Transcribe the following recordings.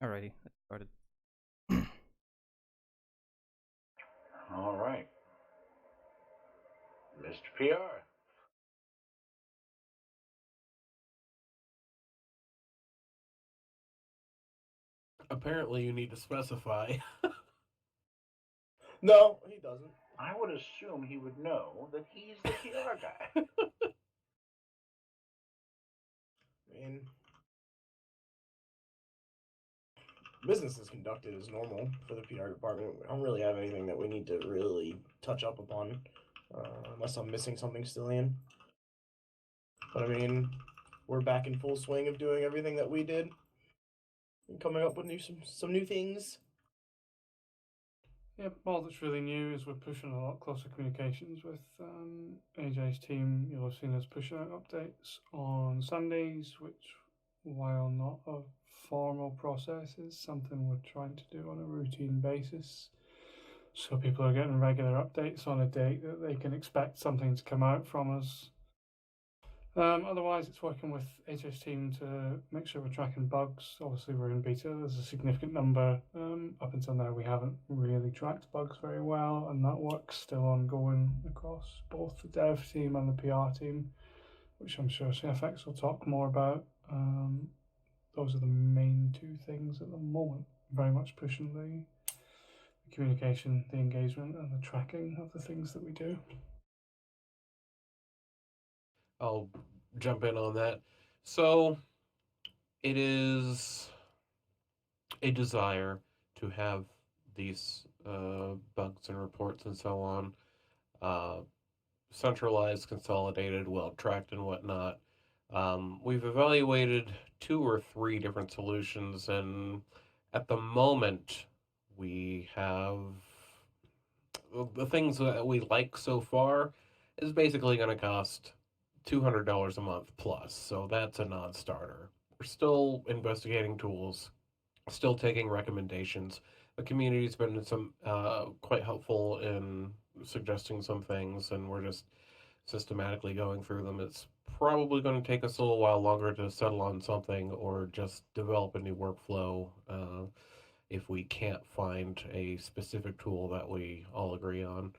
Alrighty, let's started. All right, Mr. PR. Apparently, you need to specify. No, he doesn't. I would assume he would know that he's the PR guy. I mean, business is conducted as normal for the PR department. I don't really have anything that we need to really touch up upon, unless I'm missing something still in. But I mean, we're back in full swing of doing everything that we did and coming up with some new things. Yeah, all that's really new is we're pushing a lot closer communications with AJ's team. You'll have seen us push out updates on Sundays, which, while not a formal process, is something we're trying to do on a routine basis. So people are getting regular updates on a date that they can expect something to come out from us. Otherwise, it's working with AJ's team to make sure we're tracking bugs. Obviously, we're in beta. There's a significant number. Up until now, we haven't really tracked bugs very well, and that work's still ongoing across both the dev team and the PR team, which I'm sure CFX will talk more about. Those are the main two things at the moment. Very much pushing the communication, the engagement, and the tracking of the things that we do. I'll jump in on that. So, it is a desire to have these bugs and reports and so on uh, centralized, consolidated, well tracked, and whatnot. We've evaluated two or three different solutions, and at the moment, we have the things that we like so far is basically going to cost $200 a month plus. So that's a non starter. We're still investigating tools, still taking recommendations. The community's been some quite helpful in suggesting some things, and we're just systematically going through them. It's probably going to take us a little while longer to settle on something or just develop a new workflow if we can't find a specific tool that we all agree on.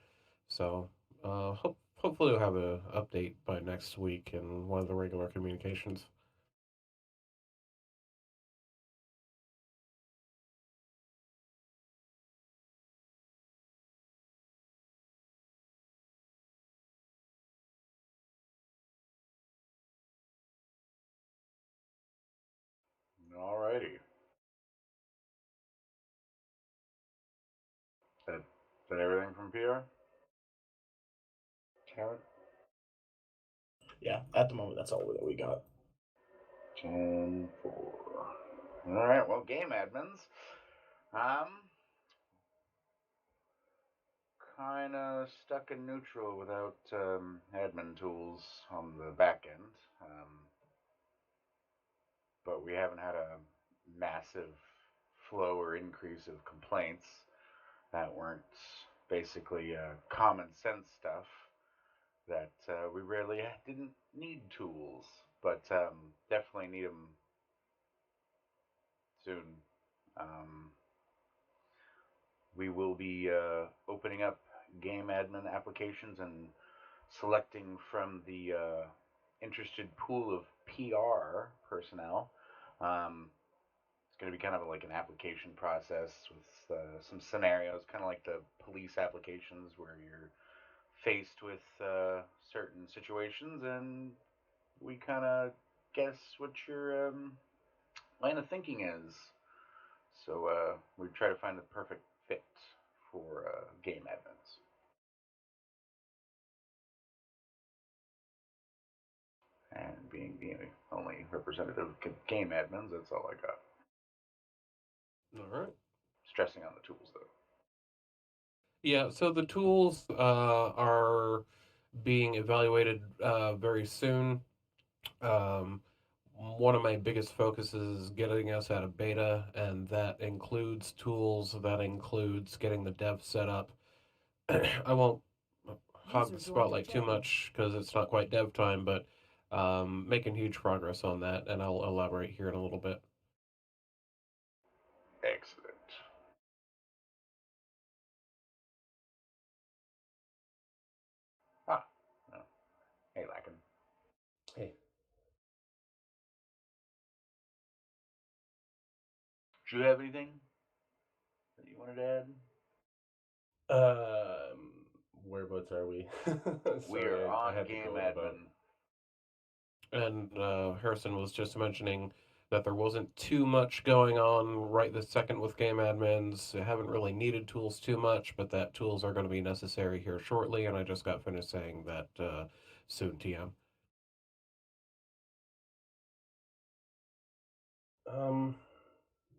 So hopefully we'll have an update by next week in one of the regular communications. All righty. That everything from PR? Karen? Yeah, at the moment, that's all that we got. 10-4. All right. Well, game admins. Kind of stuck in neutral without admin tools on the back end. But we haven't had a massive flow or increase of complaints that weren't basically common sense stuff that we really didn't need tools, but definitely need them soon. Um, we will be opening up game admin applications and selecting from the interested pool of PR personnel. It's going to be kind of like an application process with some scenarios, kind of like the police applications where you're faced with certain situations and we kind of guess what your line of thinking is. So we try to find the perfect fit for game admins. And being the only representative game admins, that's all I got. All right. Stressing on the tools though. Yeah, so the tools are being evaluated very soon. Um, One of my biggest focuses is getting us out of beta, and that includes tools, that includes getting the dev set up. I won't hog the spotlight too much because it's not quite dev time, but making huge progress on that, and I'll elaborate here in a little bit. Excellent. Ah, no. Hey, Lacken. Hey. Do you have anything that you wanted to add? Whereabouts are we? We are Sorry, I on had to game go about. admin. And Harrison was just mentioning that there wasn't too much going on right this second with game admins. I haven't really needed tools too much, but that tools are going to be necessary here shortly. And I just got finished saying that soon, TM.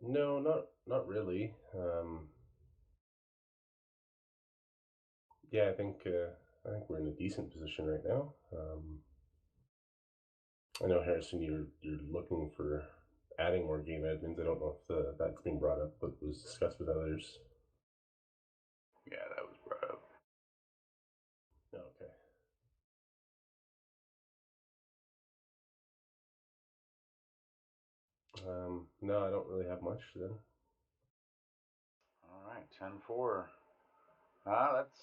No, not really. Yeah, I think we're in a decent position right now. I know Harrison, you're looking for adding more game admins. I don't know if that's been brought up, but was discussed with others. Yeah, that was brought up. Okay. No, I don't really have much then. All right, 10-4. Ah, that's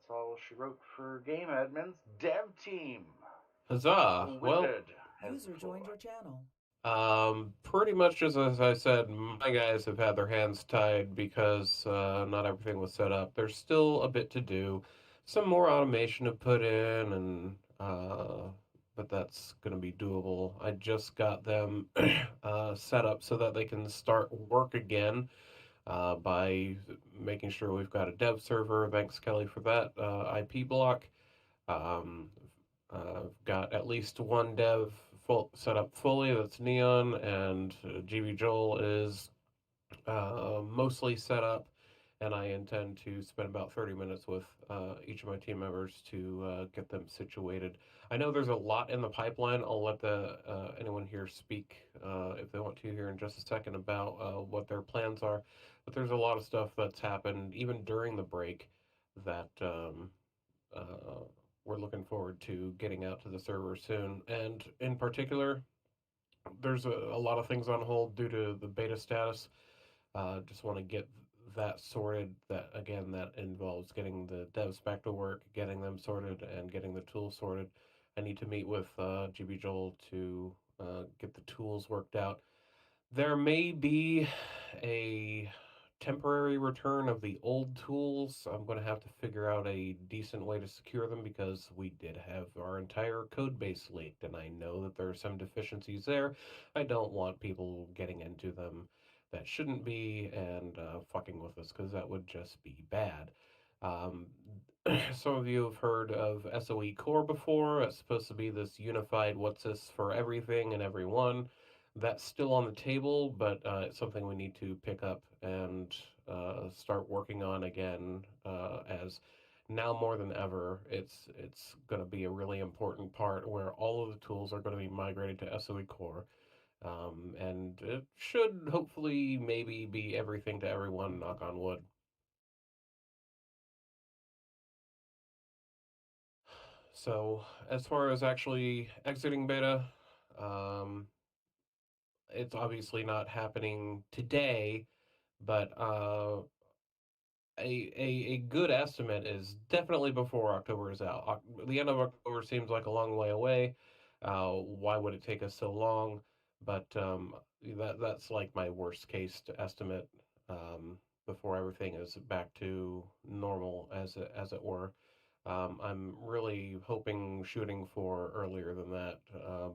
all she wrote for game admins. Dev team. Huzzah! Well, Wizard has User the floor. joined your channel. pretty much just as I said, my guys have had their hands tied because not everything was set up. There's still a bit to do. Some more automation to put in, and but that's going to be doable. I just got them set up so that they can start work again by making sure we've got a dev server. Thanks, Kelly, for that IP block. Um, I've got at least one dev set up fully. That's Neon, and GB Joel is mostly set up. And I intend to spend about 30 minutes with each of my team members to get them situated. I know there's a lot in the pipeline. I'll let anyone here speak if they want to here in just a second about what their plans are. But there's a lot of stuff that's happened even during the break that uh, we're looking forward to getting out to the server soon. And in particular, there's a lot of things on hold due to the beta status. Just want to get that sorted. That again, that involves getting the devs back to work, getting them sorted, and getting the tools sorted. I need to meet with GB Joel to get the tools worked out. There may be a temporary return of the old tools. I'm going to have to figure out a decent way to secure them because we did have our entire code base leaked, and I know that there are some deficiencies there. I don't want people getting into them that shouldn't be and fucking with us because that would just be bad. Um, some of you have heard of SOE Core before. It's supposed to be this unified what's this for everything and everyone. That's still on the table, but it's something we need to pick up and start working on again. As now more than ever, it's going to be a really important part where all of the tools are going to be migrated to SOE Core, and it should hopefully maybe be everything to everyone. Knock on wood. So as far as actually exiting beta, um, it's obviously not happening today, but a good estimate is definitely before October is out. The end of October seems like a long way away. Why would it take us so long? But that's like my worst case estimate before everything is back to normal, as it were. I'm really hoping shooting for earlier than that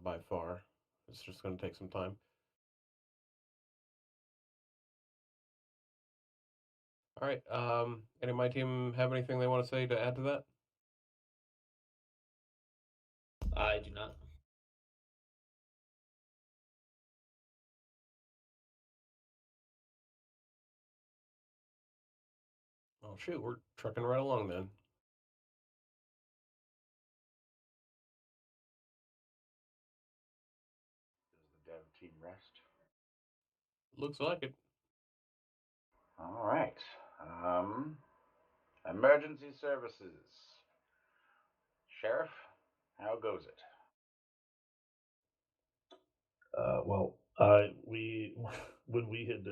by far. It's just going to take some time. All right. Any of my team have anything they want to say to add to that? I do not. Oh shoot, we're trucking right along then. Does the dev team rest? Looks like it. All right. Emergency services. Sheriff, how goes it? Well, we when we had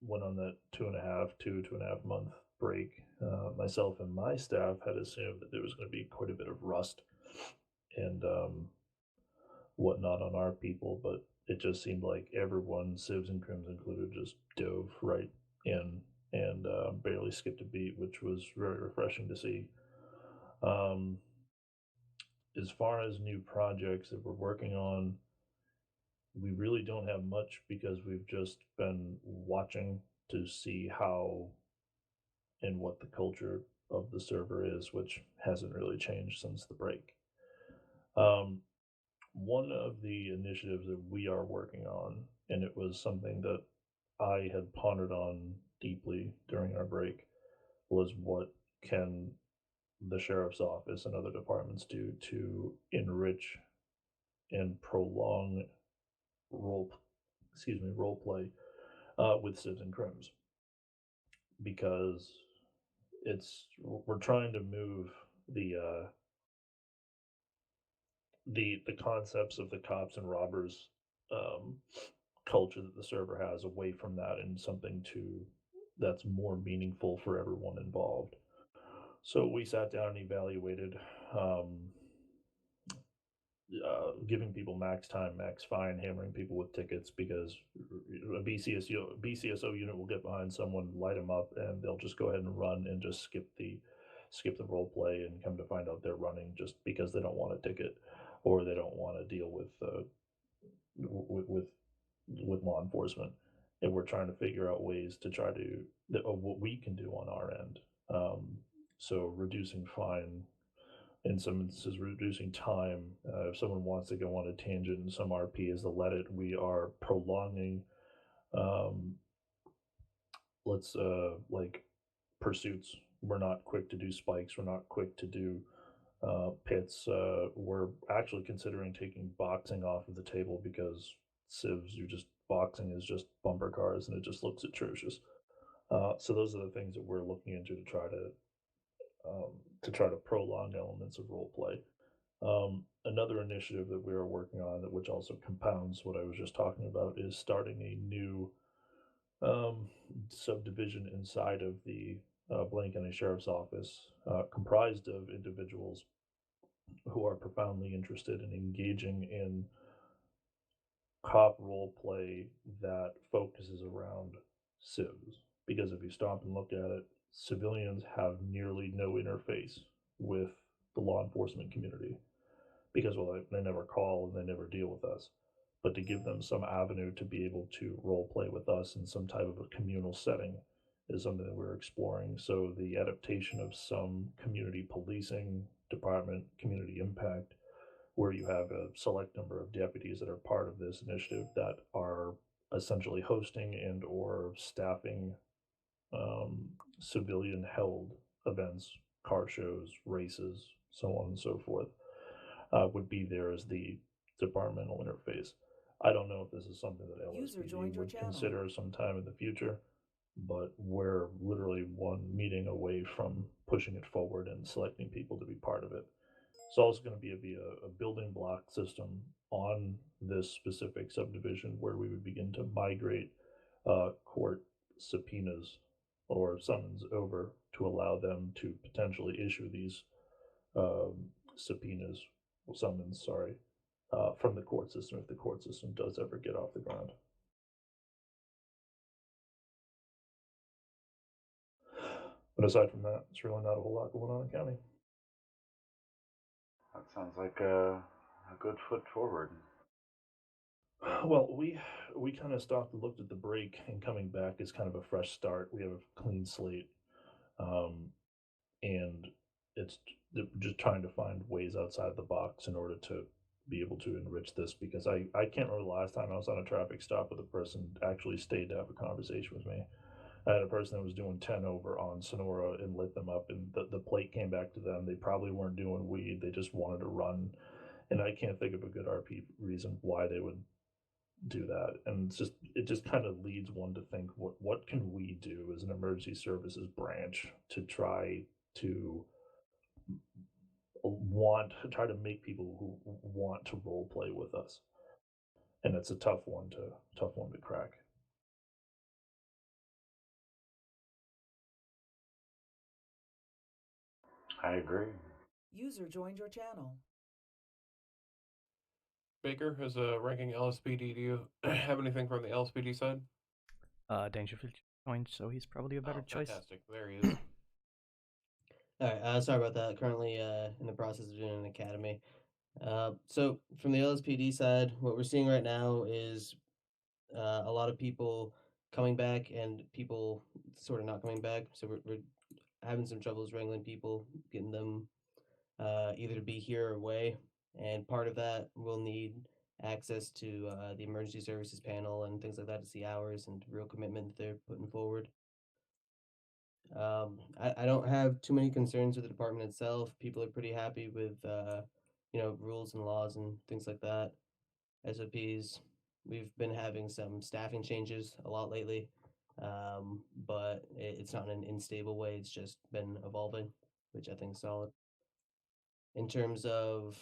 went on that 2.5 month break, myself and my staff had assumed that there was going to be quite a bit of rust and whatnot on our people, but it just seemed like everyone, Sibs and Crims included, just dove right in and barely skipped a beat, which was very refreshing to see. As far as new projects that we're working on, we really don't have much because we've just been watching to see how and what the culture of the server is, which hasn't really changed since the break. One of the initiatives that we are working on, and it was something that I had pondered on deeply during our break, was what can the sheriff's office and other departments do to enrich and prolong role role play with Civs and Crims, because we're trying to move the the concepts of the cops and robbers um, culture that the server has away from that and something to that's more meaningful for everyone involved. So we sat down and evaluated um, giving people max time, max fine, hammering people with tickets because a BCSO unit will get behind someone, light them up, and they'll just go ahead and run and just skip the role play and come to find out they're running just because they don't want a ticket or they don't want to deal with with with law enforcement. And we're trying to figure out ways to try to of what we can do on our end. So reducing fine, in some instances reducing time. If someone wants to go on a tangent and some RP is to let it, we are prolonging um, let's like pursuits. We're not quick to do spikes. We're not quick to do pits. We're actually considering taking boxing off of the table because civs, you just boxing is just bumper cars and it just looks atrocious. So those are the things that we're looking into to try to prolong elements of role play. Another initiative that we are working on, that which also compounds what I was just talking about, is starting a new um, subdivision inside of the Blaine County Sheriff's Office, comprised of individuals who are profoundly interested in engaging in cop role play that focuses around civs. Because if you stop and look at it, civilians have nearly no interface with the law enforcement community because, well, they never call and they never deal with us. But to give them some avenue to be able to role play with us in some type of a communal setting is something that we're exploring. So the adaptation of some community policing department, community impact, where you have a select number of deputies that are part of this initiative that are essentially hosting and or staffing civilian held events, car shows, races, so on and so forth, would be there as the departmental interface. I don't know if this is something that User LSPD joined your would channel. consider sometime in the future, but we're literally one meeting away from pushing it forward and selecting people to be part of it. It's also going to be a building block system on this specific subdivision where we would begin to migrate court subpoenas or summons over to allow them to potentially issue these um, subpoenas, summons, sorry, from the court system if the court system does ever get off the ground. But aside from that, it's really not a whole lot going on in county. That sounds like a good foot forward. Well, we kind of stopped and looked at the break, and coming back is kind of a fresh start. We have a clean slate, um, and it's just trying to find ways outside the box in order to be able to enrich this. Because I can't remember the last time I was on a traffic stop with a person actually stayed to have a conversation with me. I had a person that was doing 10 over on Sonora and lit them up, and the plate came back to them. They probably weren't doing weed, they just wanted to run. And I can't think of a good RP reason why they would do that. And it just kind of leads one to think, what can we do as an emergency services branch to try to try to make people who want to role play with us. And it's a tough one to crack. I agree. User joined your channel. Baker, as a ranking LSPD, do you have anything from the LSPD side? Dangerfield joined, so he's probably a better choice. Fantastic. There he is. All right, sorry about that. Currently in the process of doing an academy. So from the LSPD side, what we're seeing right now is a lot of people coming back and people sort of not coming back. So we're having some troubles wrangling people, getting them either to be here or away. And part of that will need access to the emergency services panel and things like that to see hours and real commitment that they're putting forward. I don't have too many concerns with the department itself. People are pretty happy with, rules and laws and things like that. SOPs. We've been having some staffing changes a lot lately, but it's not in an unstable way. It's just been evolving, which I think is solid. In terms of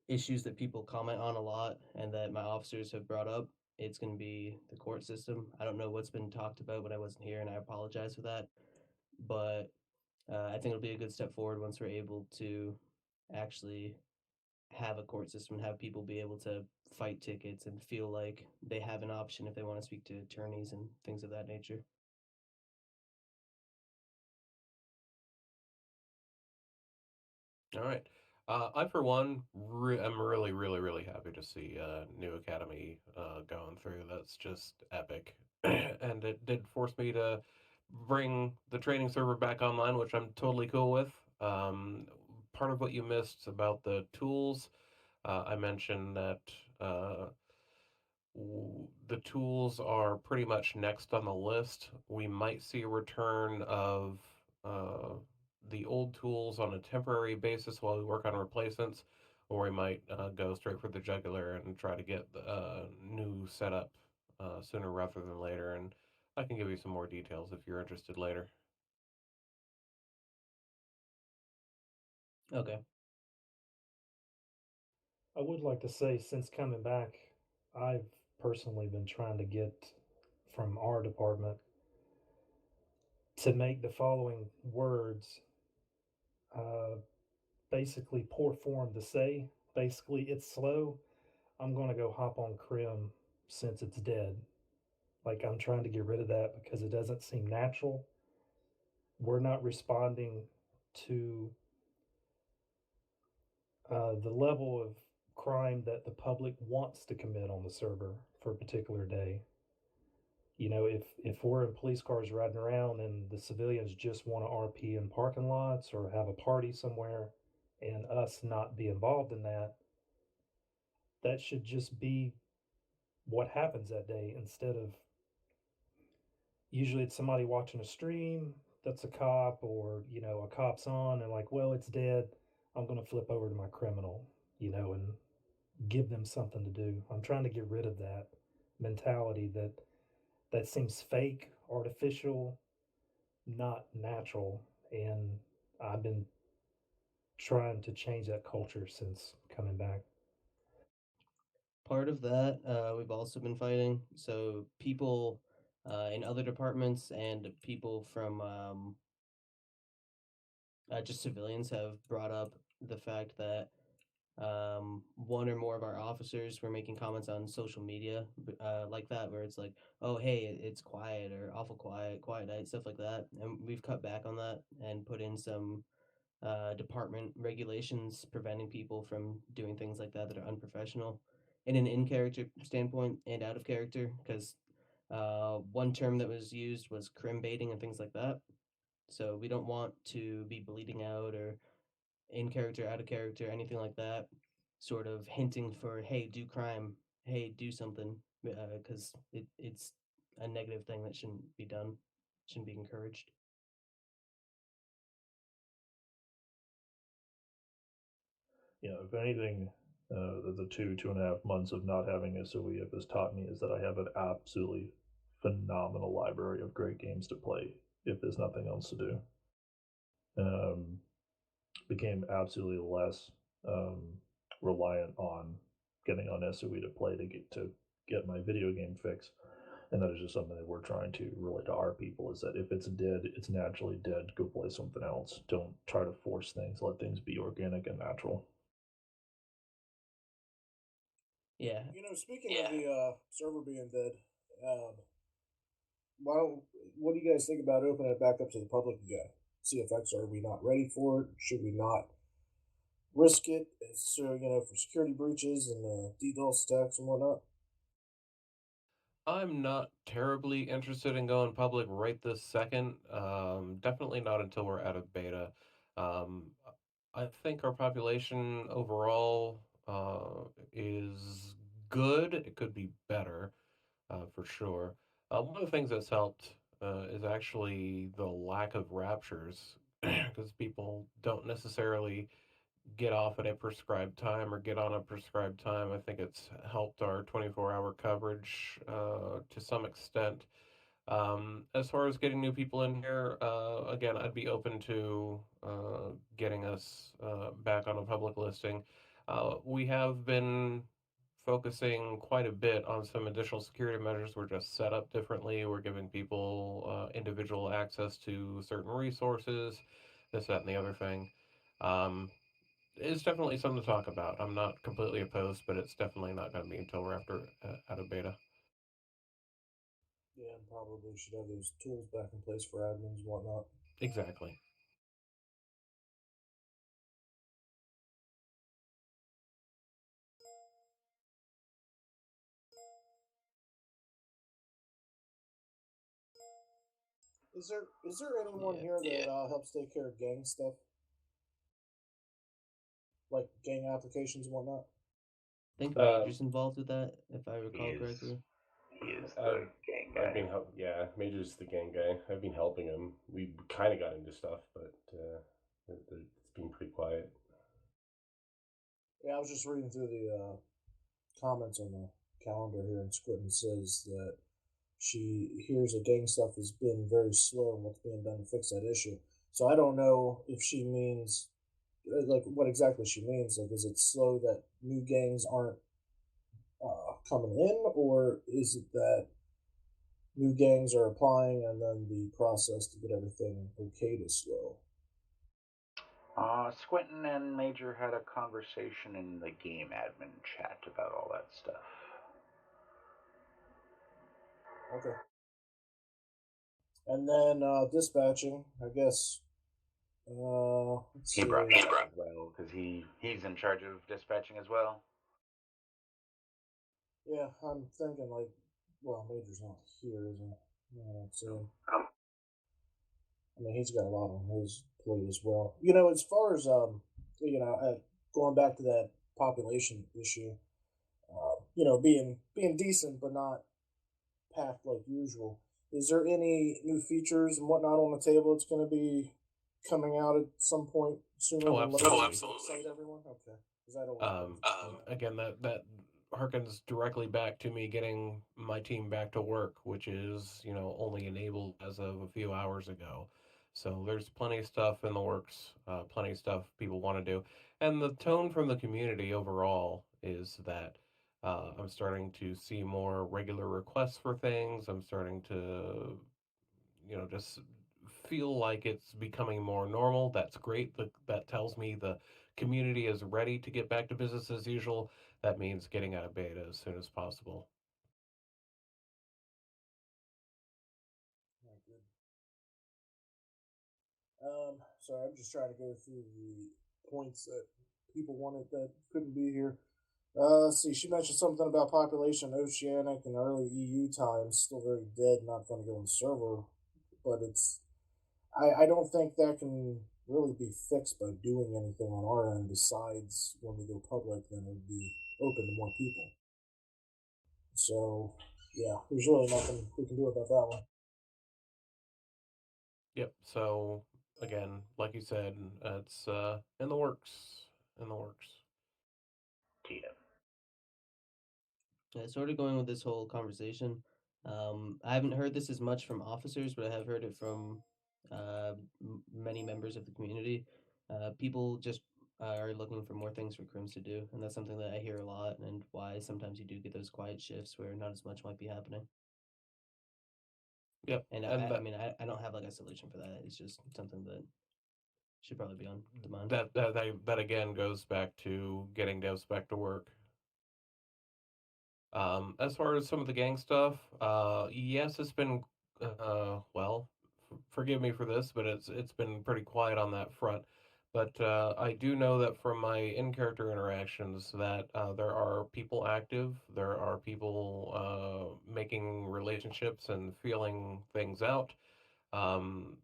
issues that people comment on a lot and that my officers have brought up, it's going to be the court system. I don't know what's been talked about when I wasn't here, and I apologize for that. But I think it'll be a good step forward once we're able to actually have a court system and have people be able to fight tickets and feel like they have an option if they want to speak to attorneys and things of that nature. All right. I, for one, am really, really, really happy to see New Academy going through. That's just epic. And it did force me to bring the training server back online, which I'm totally cool with. Part of what you missed about the tools, I mentioned that the tools are pretty much next on the list. We might see a return of the old tools on a temporary basis while we work on replacements, or we might go straight for the jugular and try to get the new setup sooner rather than later. And I can give you some more details if you're interested later. Okay. I would like to say, since coming back, I've personally been trying to get from our department to make the following words basically poor form to say. Basically, it's slow. I'm going to go hop on Crim since it's dead. Like, I'm trying to get rid of that because it doesn't seem natural. We're not responding to the level of crime that the public wants to commit on the server for a particular day. You know, if we're in police cars riding around and the civilians just want to RP in parking lots or have a party somewhere and us not be involved in that, that should just be what happens that day instead of usually it's somebody watching a stream that's a cop or, you know, a cop's on and like, well, it's dead. I'm going to flip over to my criminal, you know, and give them something to do. I'm trying to get rid of that mentality that seems fake, artificial, not natural. And I've been trying to change that culture since coming back. Part of that we've also been fighting. So people in other departments and people from just civilians have brought up the fact that one or more of our officers were making comments on social media like that, where it's like, oh, hey, it's quiet or awful quiet, quiet night, stuff like that. And we've cut back on that and put in some department regulations preventing people from doing things like that that are unprofessional in an in character standpoint and out of character. Because one term that was used was crim baiting and things like that. So we don't want to be bleeding out or in character, out of character, anything like that, sort of hinting for, hey, do crime, hey, do something, because it's a negative thing that shouldn't be done, shouldn't be encouraged. Yeah, if anything, the 2.5 months of not having SOE has taught me is that I have an absolutely phenomenal library of great games to play if there's nothing else to do. Became absolutely less reliant on getting on SOE to play to get my video game fix. And that is just something that we're trying to relay to our people is that if it's dead, it's naturally dead. Go play something else. Don't try to force things. Let things be organic and natural. Yeah. Speaking of the server being dead, um, why don't what do you guys think about opening it back up to the public again? CFX, are we not ready for it? Should we not risk it? So for security breaches and DDoS attacks and whatnot. I'm not terribly interested in going public right this second. Definitely not until we're out of beta. Um, I think our population overall is good. It could be better, for sure. One of the things that's helped is actually the lack of raptures, because people don't necessarily get off at a prescribed time or get on a prescribed time. I think it's helped our 24-hour coverage to some extent. As far as getting new people in here, again, I'd be open to getting us back on a public listing. We have been focusing quite a bit on some additional security measures. We're just set up differently. We're giving people individual access to certain resources, this, that, and the other thing. Um, it's definitely something to talk about. I'm not completely opposed, but it's definitely not going to be until we're after out of beta. Yeah, and probably should have those tools back in place for admins and whatnot. Exactly. Is there anyone Yeah. here that helps take care of gang stuff, like gang applications and whatnot? I think Um, Major's involved with that, if I He recall is correctly. he is I've the gang I've guy. been yeah, Major's the gang guy. I've been helping him. We kind of got into stuff, but it's been pretty quiet. Yeah, I was just reading through the comments on the calendar here, and Squinton says that she hears that gang stuff has been very slow and what's being done to fix that issue. So I don't know if she means like what exactly she means. Like, is it slow that new gangs aren't coming in, or is it that new gangs are applying and then the process to get everything okayed is slow? Squinton and Major had a conversation in the game admin chat about all that stuff. Okay. And then dispatching, I guess. Let's He see. brought that up as well because he's in charge of dispatching as well. Yeah, I'm thinking like, well, Major's not here, is he? No, so I mean, he's got a lot on his plate as well. As far as going back to that population issue, being decent but not packed like usual. Is there any new features and whatnot on the table that's going to be coming out at some point sooner Oh, than later? absolutely. To excite everyone. Okay, because that always Um, benefits me. Again, that harkens directly back to me getting my team back to work, which is only enabled as of a few hours ago. So there's plenty of stuff in the works, plenty of stuff people want to do, and the tone from the community overall is that I'm starting to see more regular requests for things. I'm starting to just feel like it's becoming more normal. That's great. That tells me the community is ready to get back to business as usual. That means getting out of beta as soon as possible. Not good. Sorry, I'm just trying to go through the points that people wanted that couldn't be here. Let's see. She mentioned something about population, oceanic, and early EU times. Still very dead. Not going to go on server, but it's. I don't think that can really be fixed by doing anything on our end besides when we go public. Then it would be open to more people. So yeah, there's really nothing we can do about that one. Yep. So again, like you said, it's in the works. In the works. Yeah. Sort of going with this whole conversation. I haven't heard this as much from officers, but I have heard it from many members of the community. People just are looking for more things for crims to do, and that's something that I hear a lot, and why sometimes you do get those quiet shifts where not as much might be happening. Yep. And And I that mean, I don't have like a solution for that. It's just something that should probably be on demand. that again goes back to getting devs back to work. As far as some of the gang stuff, yes, it's been well, forgive me for this, but it's been pretty quiet on that front. But I do know that from my in-character interactions that there are people active, there are people making relationships and feeling things out. Um,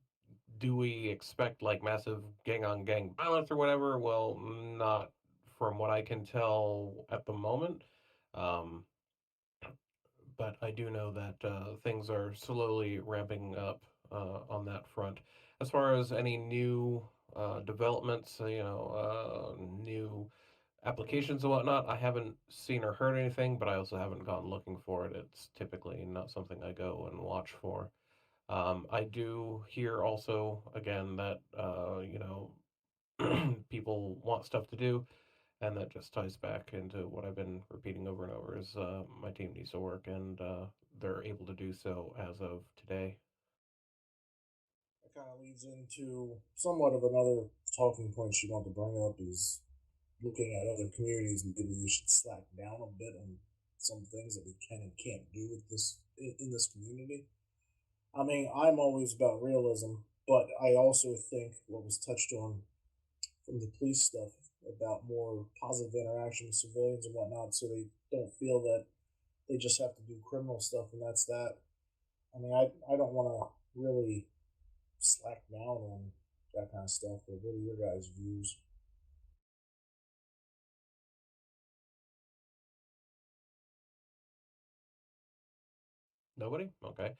do we expect like massive gang on gang violence or whatever? Well, not from what I can tell at the moment. Um, but I do know that things are slowly ramping up on that front. As far as any new developments, new applications and whatnot, I haven't seen or heard anything, but I also haven't gone looking for it. It's typically not something I go and watch for. I do hear also, again, that, people want stuff to do, and that just ties back into what I've been repeating over and over is my team needs to work, and they're able to do so as of today. That kind of leads into somewhat of another talking point she wanted to bring up is looking at other communities and maybe we should slack down a bit on some things that we can and can't do with this in this community. I mean, I'm always about realism, but I also think what was touched on from the police stuff about more positive interaction with civilians and whatnot, so they don't feel that they just have to do criminal stuff and that's that. I mean, I don't want to really slack down on that kind of stuff, but what are your guys' views? Nobody? Okay.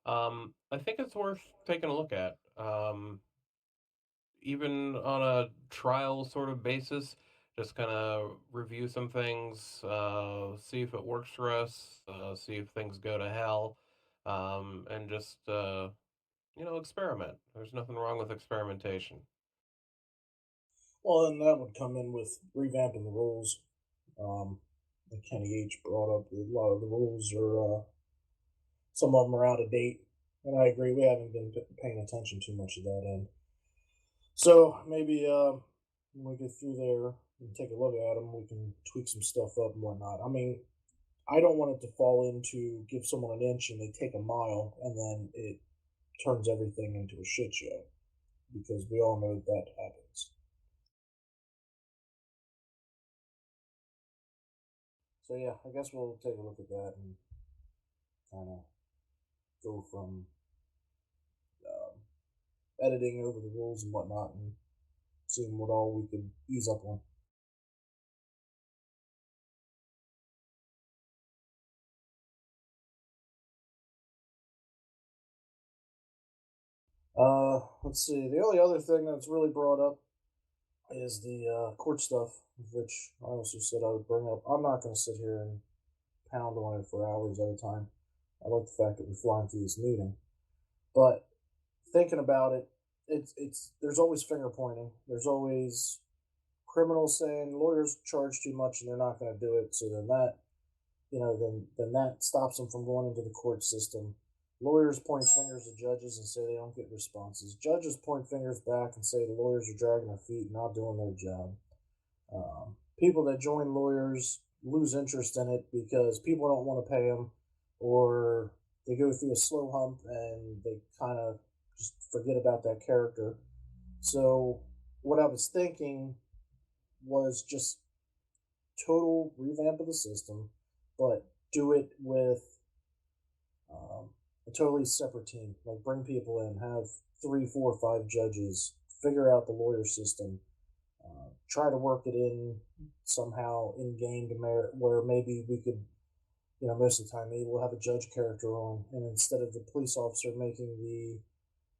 I think it's worth taking a look at. Even on a trial sort of basis, just kind of review some things, see if it works for us, see if things go to hell, and just experiment. There's nothing wrong with experimentation. Well, and that would come in with revamping the rules. And Kenny H brought up a lot of the rules are some of them are out of date, and I agree we haven't been paying attention too much to that end. So maybe when we get through there and take a look at them, we can tweak some stuff up and whatnot. I mean, I don't want it to fall into give someone an inch and they take a mile, and then it turns everything into a shit show because we all know that happens. So yeah, I guess we'll take a look at that and kind of go from um, editing over the rules and whatnot and seeing what all we could ease up on. Let's see. The only other thing that's really brought up is the court stuff, which I also said I would bring up. I'm not going to sit here and pound on it for hours at a time. I like the fact that we're flying through this meeting, but thinking about it, it's there's always finger pointing. There's always criminals saying lawyers charge too much and they're not going to do it. So then that then that stops them from going into the court system. Lawyers point fingers at judges and say they don't get responses. Judges point fingers back and say the lawyers are dragging their feet and not doing their job. People that join lawyers lose interest in it because people don't want to pay them, or they go through a slow hump and they kind of just forget about that character. So, what I was thinking was just total revamp of the system, but do it with a totally separate team. Like bring people in, have 3, 4, 5 judges, figure out the lawyer system, try to work it in somehow in game to merit where maybe we could, most of the time maybe we'll have a judge character on, and instead of the police officer making the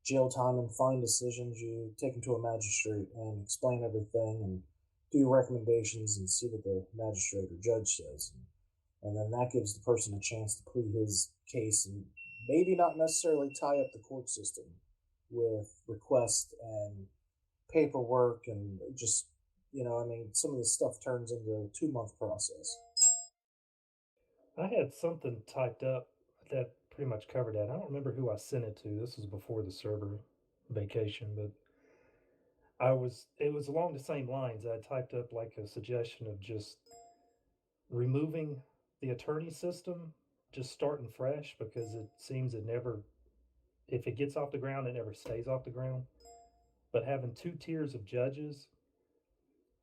jail time and fine decisions, you take them to a magistrate and explain everything and do recommendations and see what the magistrate or judge says. And then that gives the person a chance to plead his case and maybe not necessarily tie up the court system with requests and paperwork and just, some of the stuff turns into a 2 month process. I had something typed up that pretty much covered that. I don't remember who I sent it to. This was before the server vacation, but it was along the same lines. I typed up like a suggestion of just removing the attorney system, just starting fresh, because it seems it never, if it gets off the ground, it never stays off the ground. But having two tiers of judges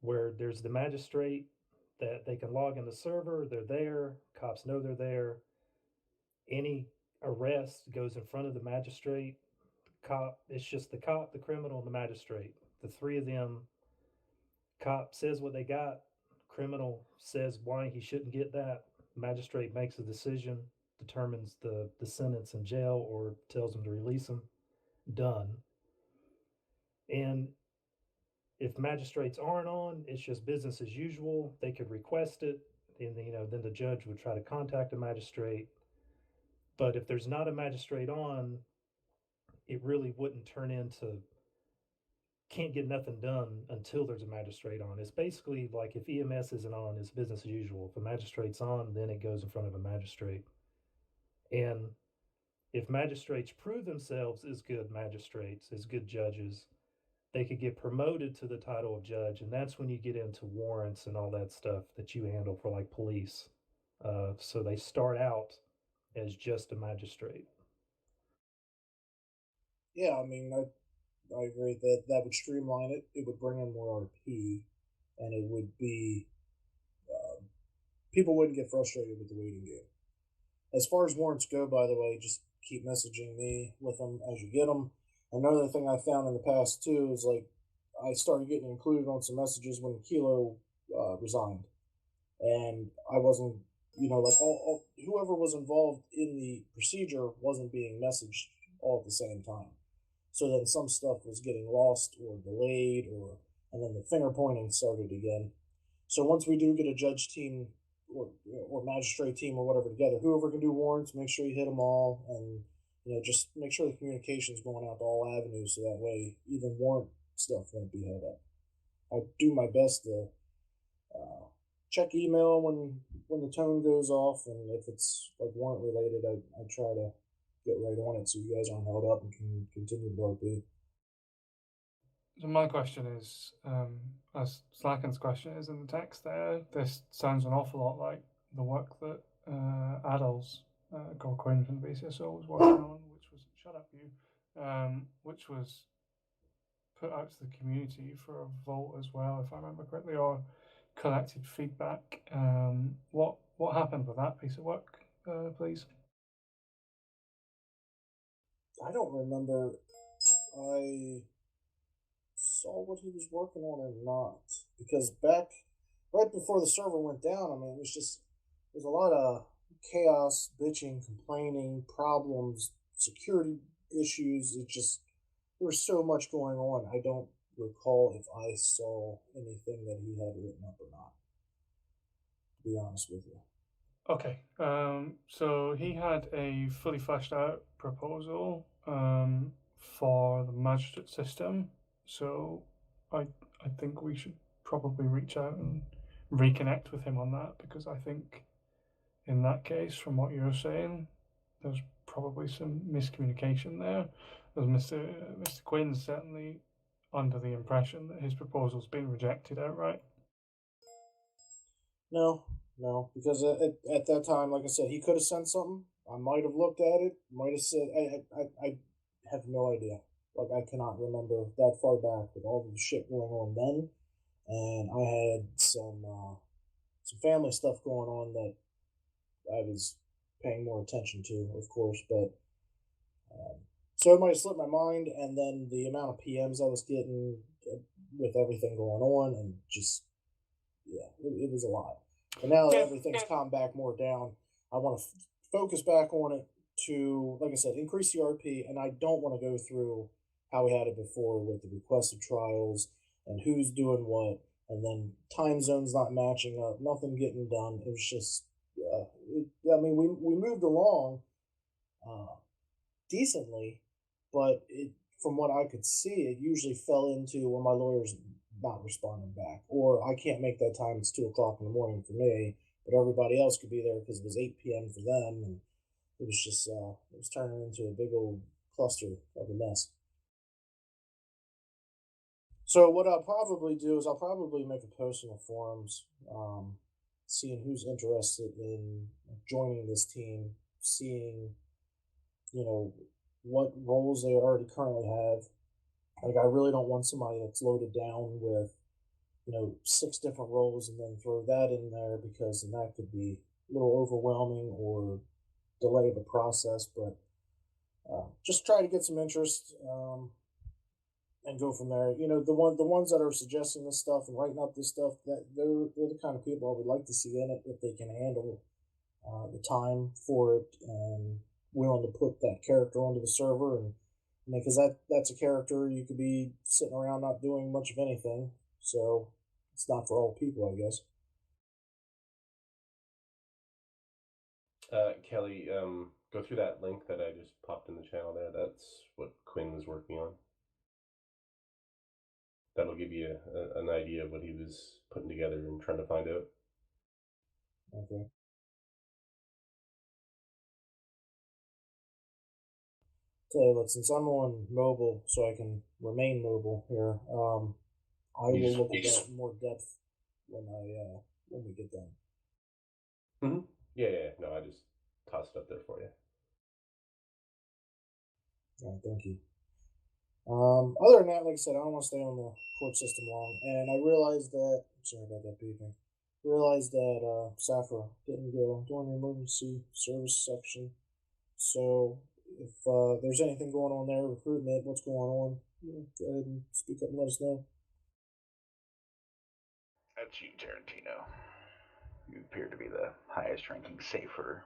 where there's the magistrate that they can log in the server, they're there, cops know they're there. Any arrest goes in front of the magistrate. Cop, it's just the cop, the criminal, and the magistrate. The three of them, cop says what they got, criminal says why he shouldn't get that, magistrate makes a decision, determines the sentence in jail or tells them to release him. Done. And if magistrates aren't on, it's just business as usual. They could request it, and then the judge would try to contact the magistrate. But if there's not a magistrate on, it really wouldn't turn into can't get nothing done until there's a magistrate on. It's basically like if EMS isn't on, it's business as usual. If a magistrate's on, then it goes in front of a magistrate. And if magistrates prove themselves as good magistrates, as good judges, they could get promoted to the title of judge, and that's when you get into warrants and all that stuff that you handle for like police. So they start out as just a magistrate. Yeah, I mean, I agree that that would streamline it. It would bring in more RP, and it would be people wouldn't get frustrated with the waiting game. As far as warrants go, by the way, just keep messaging me with them as you get them. Another thing I found in the past too is like I started getting included on some messages when Kilo resigned, and I wasn't, like all whoever was involved in the procedure wasn't being messaged all at the same time. So then some stuff was getting lost or delayed, and then the finger pointing started again. So once we do get a judge team or magistrate team or whatever together, whoever can do warrants, make sure you hit them all, and just make sure the communication's going out to all avenues, so that way even warrant stuff won't be held up. I do my best to check email when the tone goes off, and if it's like warrant related, I try to get right on it so you guys aren't held up and can continue to RP. So my question is, as Slacken's question is in the text there, this sounds an awful lot like the work that Adol's Gore Quinn from the BCSO was working on, which was shut up you, which was put out to the community for a vote as well, if I remember correctly, or collected feedback. What happened with that piece of work, please? I don't remember if I saw what he was working on or not, because back right before the server went down, I mean, there's a lot of chaos, bitching, complaining, problems, security issues. There was so much going on. I don't recall if I saw anything that he had written up or not, to be honest with you. Okay, so he had a fully fleshed out proposal for the magistrate system. So I think we should probably reach out and reconnect with him on that, because I think in that case, from what you're saying, there's probably some miscommunication there. As Mr. Quinn's certainly under the impression that his proposal's been rejected outright. No, because at that time, like I said, he could have sent something. I might have looked at it, might have said, I have no idea. Like, I cannot remember that far back with all the shit going on then. And I had some family stuff going on that I was paying more attention to, of course. But so it might have slipped my mind, and then the amount of PMs I was getting with everything going on, and just it was a lot. But now that everything's calmed back more down, I want to focus back on it to, like I said, increase the RP, and I don't want to go through how we had it before with the requested trials and who's doing what, and then time zones not matching up, nothing getting done. It was just, I mean, we moved along decently, but from what I could see, it usually fell into when my lawyer's not responding back, or I can't make that time. It's 2 o'clock in the morning for me, but everybody else could be there because it was 8 p.m. for them, and it was just it was turning into a big old cluster of a mess. So what I'll probably do is I'll probably make a post in the forums, seeing who's interested in joining this team, seeing what roles they already currently have. Like I really don't want somebody that's loaded down with 6 different roles and then throw that in there because then that could be a little overwhelming or delay the process. But just try to get some interest. And go from there. The ones that are suggesting this stuff and writing up this stuff, that they're the kind of people I would like to see in it if they can handle the time for it and willing to put that character onto the server. And because that's a character you could be sitting around not doing much of anything. So it's not for all people, I guess. Kelly, go through that link that I just popped in the channel there. That's what Quinn was working on. That'll give you an idea of what he was putting together and trying to find out. Okay. Tell you what, since I'm on mobile, so I can remain mobile here, I will look at that in more depth when we get done. Mm-hmm. Yeah. No, I just tossed it up there for you. All right, thank you. Other than that, like I said, I don't want to stay on the court system long, and I realized that. Sorry about that beeping. Realized that Saffron didn't go during the emergency service section. So if there's anything going on there, recruitment, what's going on, go ahead and speak up and let us know. That's you, Tarantino. You appear to be the highest ranking safer.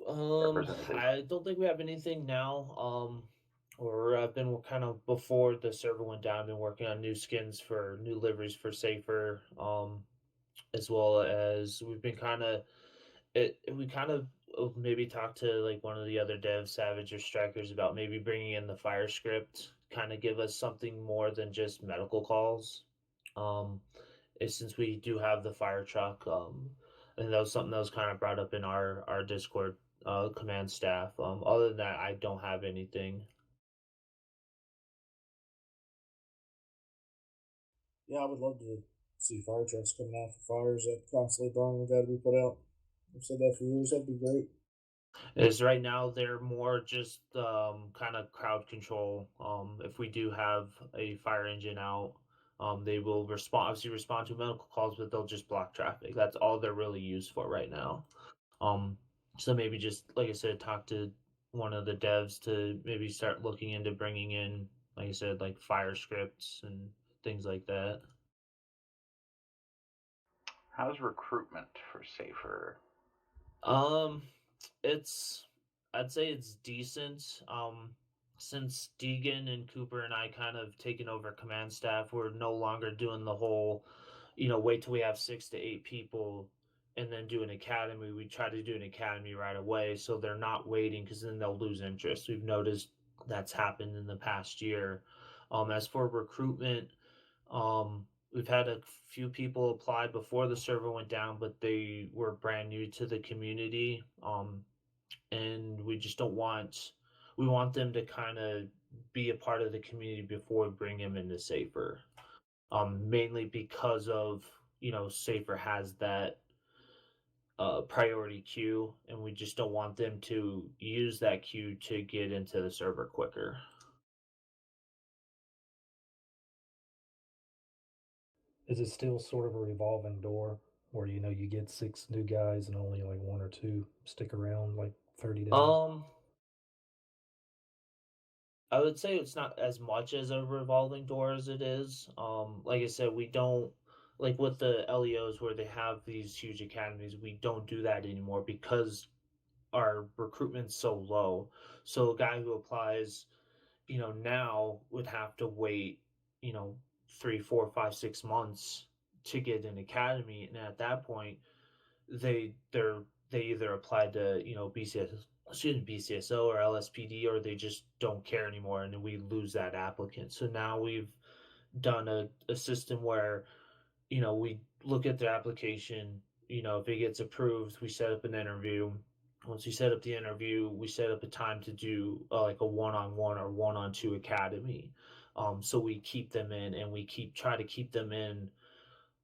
I don't think we have anything now. Or I've been kind of before the server went down, been working on new skins for new liveries for Safer. As well as we've been kind of we kind of maybe talked to like one of the other devs, Savage or Strikers, about maybe bringing in the fire script, kind of give us something more than just medical calls. Since we do have the fire truck, and that was something that was kind of brought up in our Discord command staff. Other than that, I don't have anything. Yeah, I would love to see fire trucks coming out for fires that constantly burn and got to be put out. I've said that for years. That'd be great. Is right now they're more just kind of crowd control. If we do have a fire engine out, they will respond to medical calls, but they'll just block traffic. That's all they're really used for right now. Um, so maybe just like I said, talk to one of the devs to maybe start looking into bringing in, like I said, like fire scripts and things like that. How's recruitment for safer? Um, it's I'd say it's decent. Since Deegan and Cooper and I kind of taken over command staff, we're no longer doing the whole, wait till we have 6 to 8 people and then do an academy. We try to do an academy right away so they're not waiting because then they'll lose interest. We've noticed that's happened in the past year. As for recruitment, we've had a few people apply before the server went down, but they were brand new to the community. And we just don't want we want them to kind of be a part of the community before we bring them into Safer. Mainly because of Safer has that priority queue, and we just don't want them to use that queue to get into the server quicker. Is it still sort of a revolving door where you get 6 new guys and only like 1 or 2 stick around like 30 days? I would say it's not as much as a revolving door as it is. Like I said, we don't like with the LEOs where they have these huge academies. We don't do that anymore because our recruitment's so low. So a guy who applies, now would have to wait, you know, 3, 4, 5, 6 months to get an academy, and at that point, they either apply to BCSO or LSPD, or they just don't care anymore, and we lose that applicant. So now we've done a system where we look at their application, if it gets approved, we set up an interview. Once we set up the interview, we set up a time to do like a one-on-one or one-on-two academy. So we keep them in, and we try to keep them in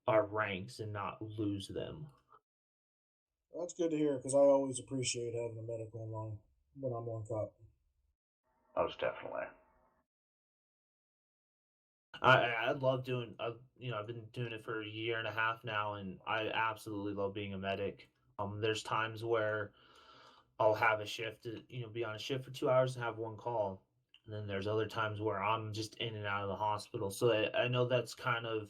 our ranks and not lose them. That's good to hear because I always appreciate having a medical in line when I'm on cop. Most definitely. I love doing. I've been doing it for a year and a half now, and I absolutely love being a medic. There's times where I'll have a shift, be on a shift for 2 hours and have one call, and then there's other times where I'm just in and out of the hospital. So I know that's kind of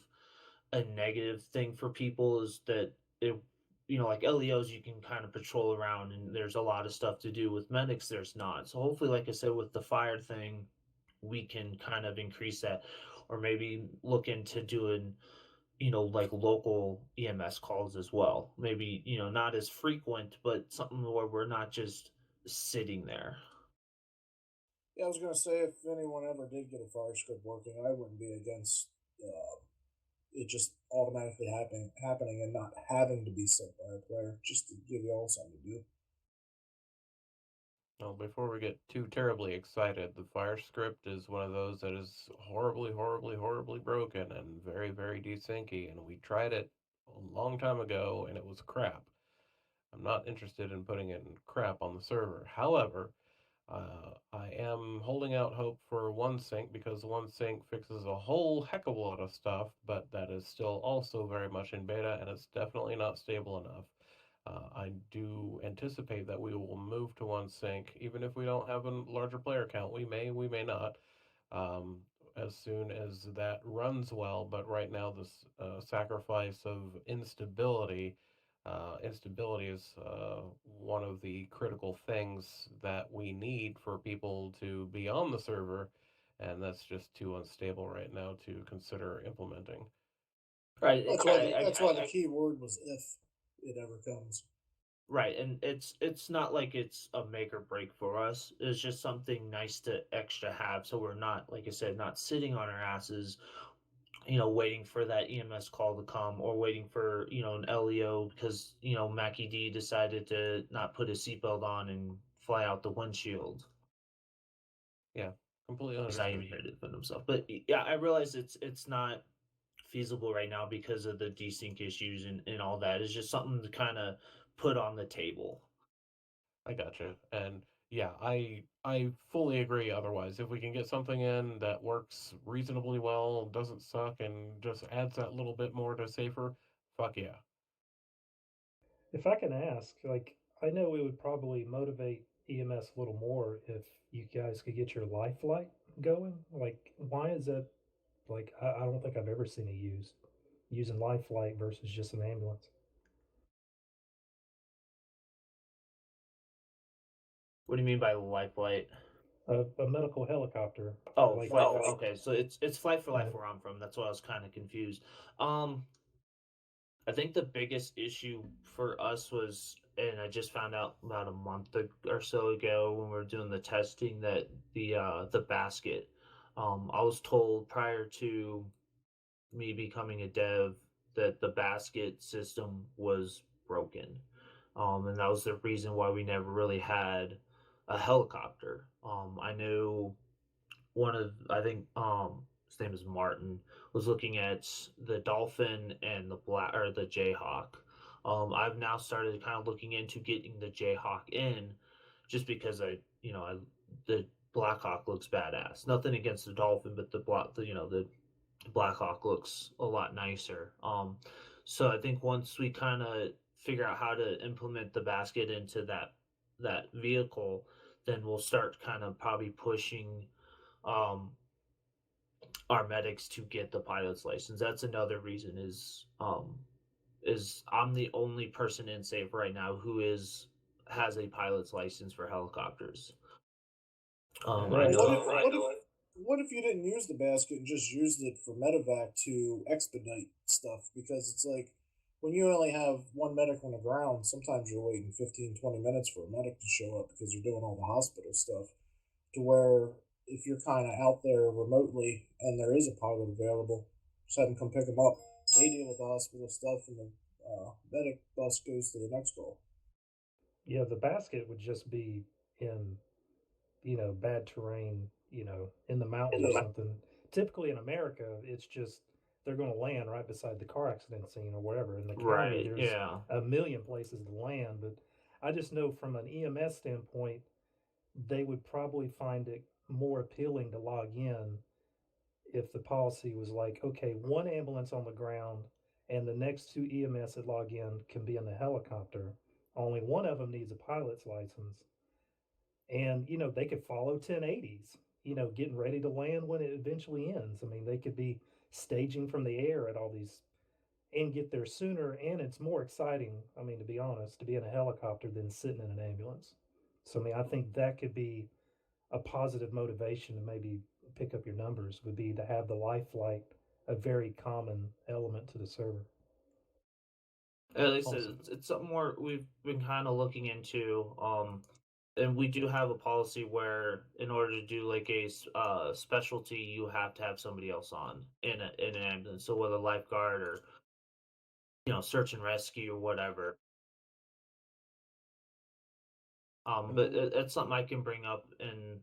a negative thing for people is that like LEOs you can kind of patrol around and there's a lot of stuff to do. With medics there's not. So hopefully, like I said, with the fire thing, we can kind of increase that, or maybe look into doing like local EMS calls as well. Maybe, not as frequent, but something where we're not just sitting there. Yeah, I was gonna say if anyone ever did get a fire script working, I wouldn't be against it just automatically happening and not having to be set by a player, just to give you all something to do. Well, before we get too terribly excited, the fire script is one of those that is horribly, horribly, horribly broken and very, very desyncy, and we tried it a long time ago and it was crap. I'm not interested in putting in crap on the server. However, I am holding out hope for OneSync because OneSync fixes a whole heck of a lot of stuff, but that is still also very much in beta and it's definitely not stable enough. I do anticipate that we will move to OneSync, even if we don't have a larger player count. We may not, um, as soon as that runs well. But right now, this sacrifice of instability is one of the critical things that we need for people to be on the server, and that's just too unstable right now to consider implementing. Right. That's why the key word was if it ever comes. Right, and it's not like it's a make or break for us. It's just something nice to extra have, so we're not, like I said, not sitting on our asses, waiting for that EMS call to come, or waiting for an LEO because Mackie D decided to not put his seatbelt on and fly out the windshield. Yeah, completely He's not understood. even here to defend himself. But yeah, I realize it's not feasible right now because of the desync issues and all that. It's just something to kind of put on the table. I gotcha. And yeah, I fully agree otherwise. If we can get something in that works reasonably well, doesn't suck, and just adds that little bit more to safer, fuck yeah. If I can ask, like, I know it would probably motivate EMS a little more if you guys could get your life flight going. Like, why is that? Like, I don't think I've ever seen it using life flight versus just an ambulance. What do you mean by life flight? A medical helicopter. Oh, Like, flight for okay, so it's flight for life yeah. where I'm from. That's why I was kind of confused. Um, I think the biggest issue for us was, and I just found out about a month or so ago when we were doing the testing, that the basket. I was told prior to me becoming a dev that the basket system was broken. And that was the reason why we never really had a helicopter. I knew I think his name is Martin, was looking at the Dolphin and the Jayhawk. I've now started kind of looking into getting the Jayhawk in, just because the Blackhawk looks badass. Nothing against the Dolphin, but the Blackhawk looks a lot nicer. So I think once we kind of figure out how to implement the basket into that vehicle, then we'll start kind of probably pushing um, our medics to get the pilot's license. That's another reason is I'm the only person in safe right now who has a pilot's license for helicopters. I Right. know. What if you didn't use the basket and just used it for medevac to expedite stuff? Because it's like when you only have one medic on the ground, sometimes you're waiting 15, 20 minutes for a medic to show up because you're doing all the hospital stuff. To where if you're kind of out there remotely and there is a pilot available, just have them come pick them up. They deal with the hospital stuff and the medic bus goes to the next call. Yeah, the basket would just be in, bad terrain, in the mountains or something. Typically in America, it's just they're going to land right beside the car accident scene or whatever. In the county, Right. there's Yeah. a million places to land, but I just know from an EMS standpoint, they would probably find it more appealing to log in if the policy was like, okay, one ambulance on the ground and the next two EMS that log in can be in the helicopter. Only one of them needs a pilot's license. And, they could follow 1080s, getting ready to land when it eventually ends. I mean, they could be staging from the air at all these and get there sooner. And it's more exciting, I mean, to be honest, to be in a helicopter than sitting in an ambulance. So, I mean, I think that could be a positive motivation to maybe pick up your numbers would be to have the life flight a very common element to the server. Like I said, Awesome. it's something we've been kind of looking into. And we do have a policy where, in order to do like a specialty, you have to have somebody else on in an ambulance. So whether lifeguard or search and rescue or whatever. But it's something I can bring up in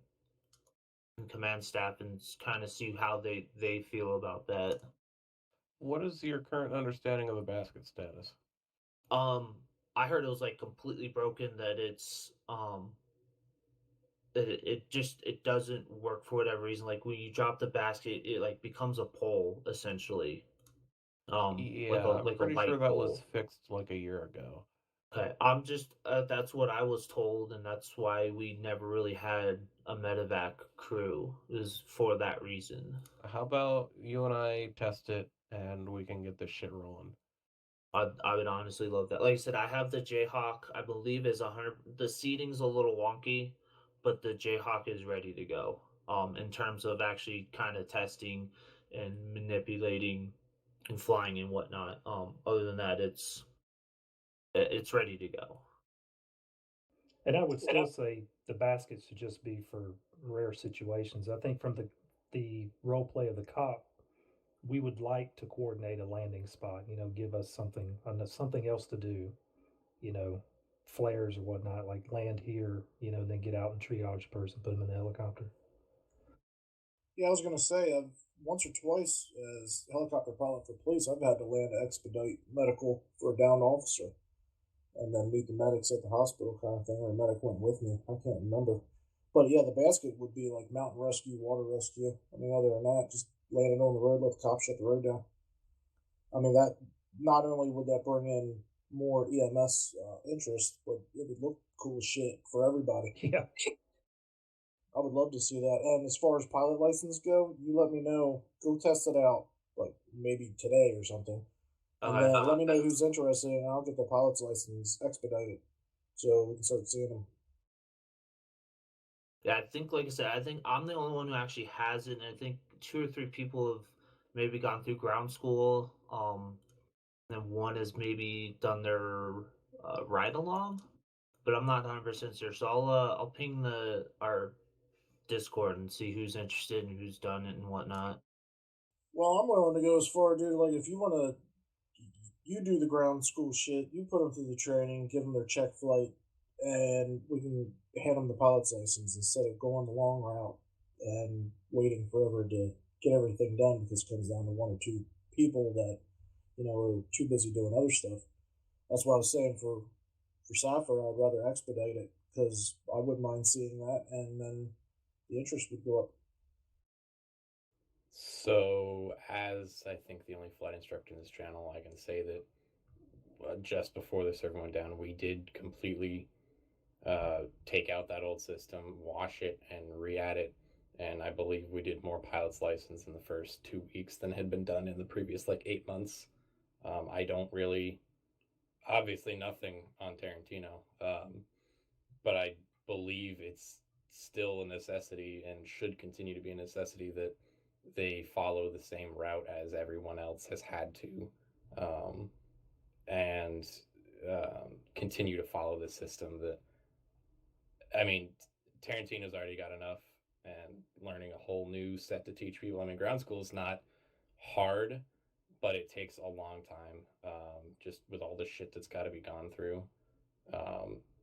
command staff and kind of see how they feel about that. What is your current understanding of the basket status? I heard it was like completely broken. That it doesn't work for whatever reason. Like when you drop the basket, it like becomes a pole essentially. Like Yeah, a I'm like a pretty sure light that was pole. fixed like a year ago. Okay, I'm just that's what I was told, and that's why we never really had a medevac crew. Is for that reason. How about you and I test it and we can get this shit rolling? I would honestly love that. Like I said, I have the Jayhawk. I believe is 100. The seating's a little wonky, but the Jayhawk is ready to go. In terms of actually kind of testing and manipulating and flying and whatnot. Other than that, it's ready to go. And I would still say the basket should just be for rare situations. I think from the role play of the cop, we would like to coordinate a landing spot. Give us something else to do. You know, flares or whatnot, like land here. Then get out and triage the person, put them in the helicopter. Yeah, I was gonna say, I've once or twice as helicopter pilot for police, I've had to land to expedite medical for a downed officer, and then meet the medics at the hospital, kind of thing. Or a medic went with me. I can't remember, but yeah, the basket would be like mountain rescue, water rescue. I mean, other than that, just land it on the road, let the cops shut the road down. I mean, that not only would that bring in more EMS interest, but it would look cool as shit for everybody. Yeah. I would love to see that. And as far as pilot license go, you let me know. Go test it out, like maybe today or something, and Okay. then let me know who's interested, and I'll get the pilot's license expedited so we can start seeing them. Yeah, I think, like I said, I think I'm the only one who actually has it, and I think two or three people have maybe gone through ground school. And one has maybe done their ride along, but I'm not 100% sure. So I'll ping our Discord and see who's interested and who's done it and whatnot. Well, I'm willing to go as far, dude. Like, if you want to, you do the ground school shit. You put them through the training, give them their check flight, and we can hand them the pilot's license instead of going the long route and waiting forever to get everything done because it comes down to one or two people that are too busy doing other stuff. That's what I was saying for Sapphire. I'd rather expedite it because I wouldn't mind seeing that, and then the interest would go up. So, as I think the only flight instructor in this channel, I can say that just before the server went down, we did completely take out that old system, wash it, and re-add it. And I believe we did more pilot's license in the first 2 weeks than had been done in the previous 8 months. I don't really, obviously, nothing on Tarantino, but I believe it's still a necessity and should continue to be a necessity that they follow the same route as everyone else has had to, and continue to follow this system that, I mean, Tarantino's already got enough, and learning a whole new set to teach people. I mean, ground school is not hard, but it takes a long time, just with all the shit that's got to be gone through.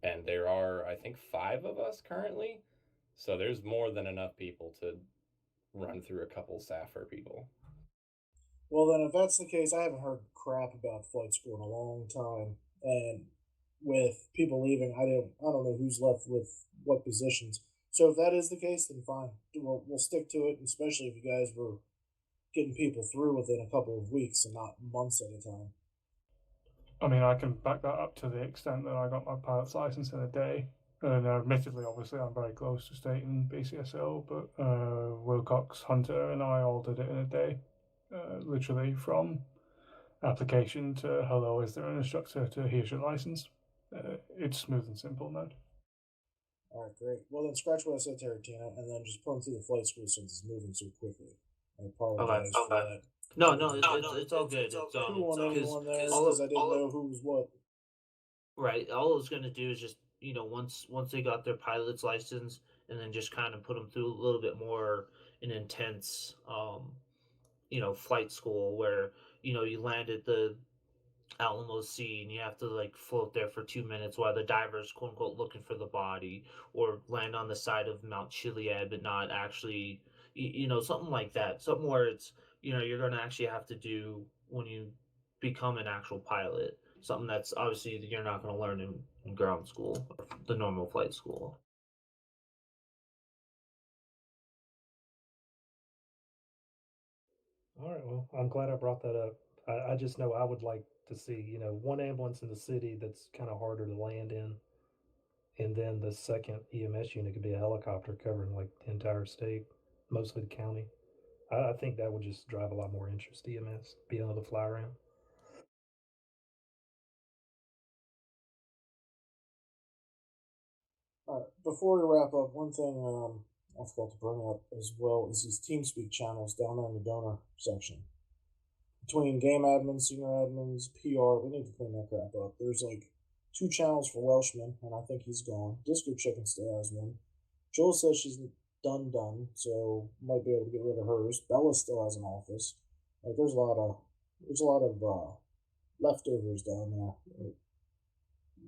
And there are, I think, 5 of us currently, so there's more than enough people to run through a couple Sapphire people. Well, then, if that's the case, I haven't heard crap about flight school in a long time, and with people leaving, I don't know who's left with what positions. So if that is the case, then fine. We'll stick to it, especially if you guys were getting people through within a couple of weeks and not months at a time. I mean, I can back that up to the extent that I got my pilot's license in a day. And admittedly, obviously, I'm very close to state and BCSO, but Wilcox, Hunter, and I all did it in a day. Literally from application to hello, is there an instructor to here's your license? It's smooth and simple now. All right, great. Well, then scratch what I said, Taratina, and then just put them through the flight school since it's moving so quickly. I apologize for that. No, it's all good. It's Who on anyone there? all Because I didn't know who was what. right. All I was gonna do is just once they got their pilot's license, and then just kind of put them through a little bit more an intense flight school where you land at the Alamo Sea and you have to like float there for 2 minutes while the divers quote unquote looking for the body, or land on the side of Mount Chiliad but not actually, something like that, something where it's you're going to actually have to do when you become an actual pilot, something that's obviously you're not going to learn in ground school or the normal flight school. All right, well, I'm glad I brought that up. I just know I would like to see, one ambulance in the city that's kind of harder to land in, and then the second EMS unit could be a helicopter covering like the entire state, mostly the county. I think that would just drive a lot more interest to EMS, being able to fly around. Before we wrap up, one thing I forgot to bring up as well is these TeamSpeak channels down there in the donor section. Between game admins, senior admins, PR, we need to clean that crap up. There's like 2 channels for Welshman, and I think he's gone. Disco Chicken still has one. Joel says she's done, so might be able to get rid of hers. Bella still has an office. Like there's a lot of leftovers down there.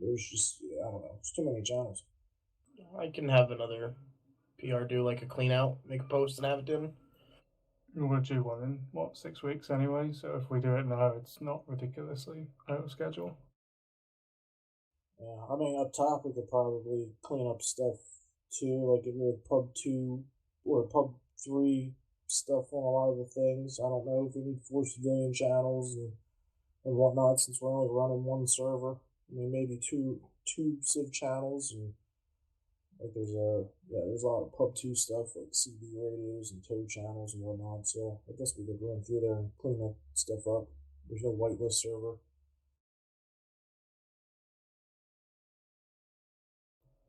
There's just I don't know. There's too many channels. I can have another PR do like a clean out, make a post, and have it done. We're due one in 6 weeks anyway, so if we do it now, it's not ridiculously out of schedule. Yeah, I mean, up top we could probably clean up stuff too, like get rid of Pub 2 or Pub 3 stuff on a lot of the things. I don't know if we need 4 civilian channels and whatnot since we're only running one server. I mean, maybe two civ channels, and like there's a lot of Pub 2 stuff like CB radios and tow channels and whatnot. So I guess we could run through there and clean that stuff up. There's no whitelist server.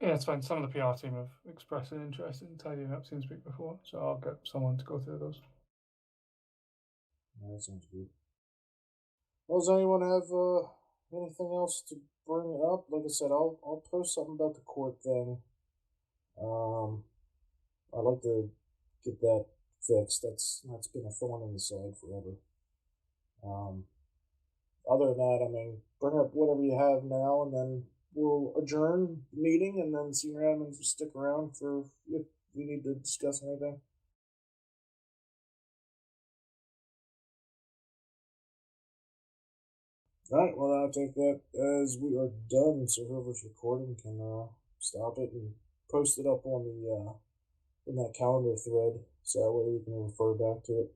Yeah, it's fine. Some of the PR team have expressed an interest in tidying up Teamspeak before, so I'll get someone to go through those. That sounds good. Well, does anyone have anything else to bring up? Like I said, I'll post something about the court thing. I'd like to get that fixed. That's been a thorn in the side forever. Other than that, I mean, bring up whatever you have now, and then we'll adjourn the meeting, and then senior admins will stick around for if we need to discuss anything. Alright, well, I'll take that as we are done, so whoever's recording can stop it and post it up on the in that calendar thread, so that way we can refer back to it.